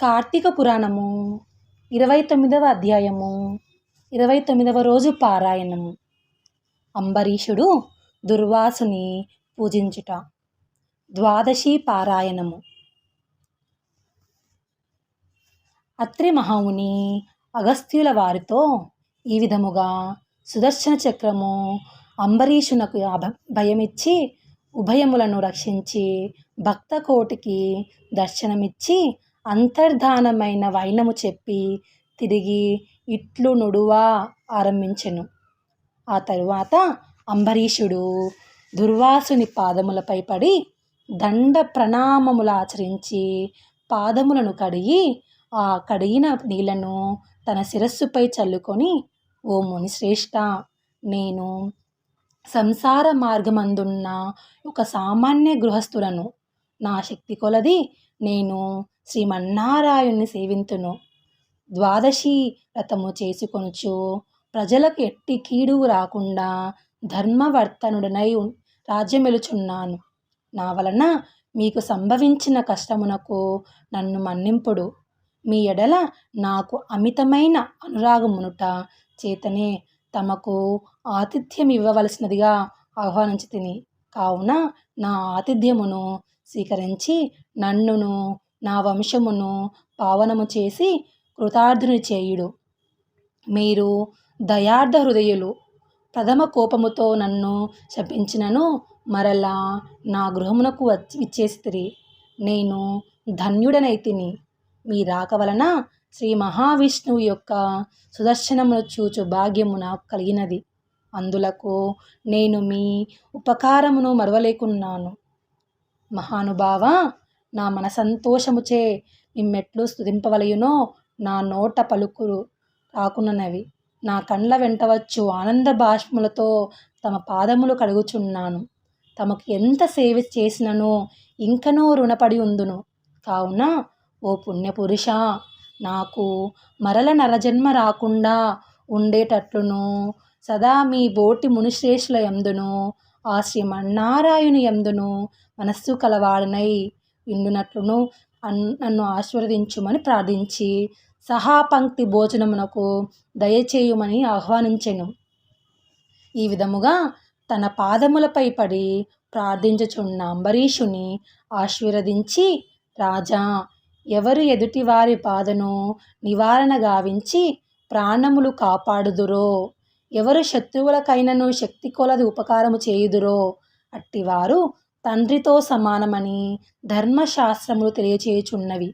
కార్తీక పురాణము 29వ అధ్యాయము 29వ రోజు పారాయణము. అంబరీషుడు దుర్వాసుని పూజించుట. ద్వాదశి పారాయణము. అత్రి మహాముని అగస్త్యుల వారితో ఈ విధముగా సుదర్శన చక్రము అంబరీషునకు భయమిచ్చి ఉభయములను రక్షించి భక్త కోటికి దర్శనమిచ్చి అంతర్ధానమైన వైనము చెప్పి తిరిగి ఇట్లు నుడువా ఆరంభించెను. ఆ తరువాత అంబరీషుడు దుర్వాసుని పాదములపై పడి దండ ప్రణామములు ఆచరించి పాదములను కడిగి ఆ కడిగిన నీళ్లను తన శిరస్సుపై చల్లుకొని, ఓ మునిశ్రేష్ఠ, నేను సంసార మార్గమందున్న ఒక సామాన్య గృహస్థులను. నా శక్తి కొలది నేను శ్రీమన్నారాయణ్ణి సేవింతును. ద్వాదశి వ్రతము చేసుకొనుచు ప్రజలకు ఎట్టి కీడు రాకుండా ధర్మవర్తనుడనై రాజ్యమెలుచున్నాను. నా వలన మీకు సంభవించిన కష్టమునకు నన్ను మన్నింపుడు. మీ ఎడల నాకు అమితమైన అనురాగమునుట చేతనే తమకు ఆతిథ్యం ఇవ్వవలసినదిగా ఆహ్వానించితిని. కావున నా ఆతిథ్యమును స్వీకరించి నన్నును నా వంశమును పావనము చేసి కృతార్థుని చేయుడు. మీరు దయార్థ హృదయులు. ప్రథమ కోపముతో నన్ను శపించినను మరలా నా గృహమునకు విచ్చేసితిరి. నేను ధన్యుడనైతిని. మీ రాక వలన శ్రీ మహావిష్ణువు యొక్క సుదర్శనమును చూచు భాగ్యము నాకు కలిగినది. అందులకు నేను మీ ఉపకారమును మరువలేకున్నాను. మహానుభావ, నా మనసంతోషముచే మిమ్మెట్లు స్తుతింపవలయునో నా నోట పలుకులు రాకున్నవి. నా కండ్ల వెంటవచ్చు ఆనంద బాష్పములతో తమ పాదములు కడుగుచున్నాను. తమకు ఎంత సేవ చేసిననో ఇంకనో రుణపడి ఉందును. కావున ఓ పుణ్యపురుష, నాకు మరల నరజన్మ రాకుండా ఉండేటట్లును సదా మీ బోటి మునిశ్రేష్ఠుల యందును ఆ శ్రీమన్నారాయణు యందును మనస్సు కలవాడనై ఇండునట్లును నన్ను ఆశీర్వదించుమని ప్రార్థించి సహాపంక్తి భోజనమునకు దయచేయుమని ఆహ్వానించెను. ఈ విధముగా తన పాదములపై పడి ప్రార్థించుచున్న అంబరీషుని ఆశీర్వదించి, రాజా, ఎవరు ఎదుటివారి బాధను నివారణ గావించి ప్రాణములు కాపాడుదురో, ఎవరు శత్రువులకైనను శక్తి కొలది ఉపకారము చేయుదురో అట్టివారు తండ్రితో సమానమని ధర్మశాస్త్రములు తెలియచేయుచున్నవి.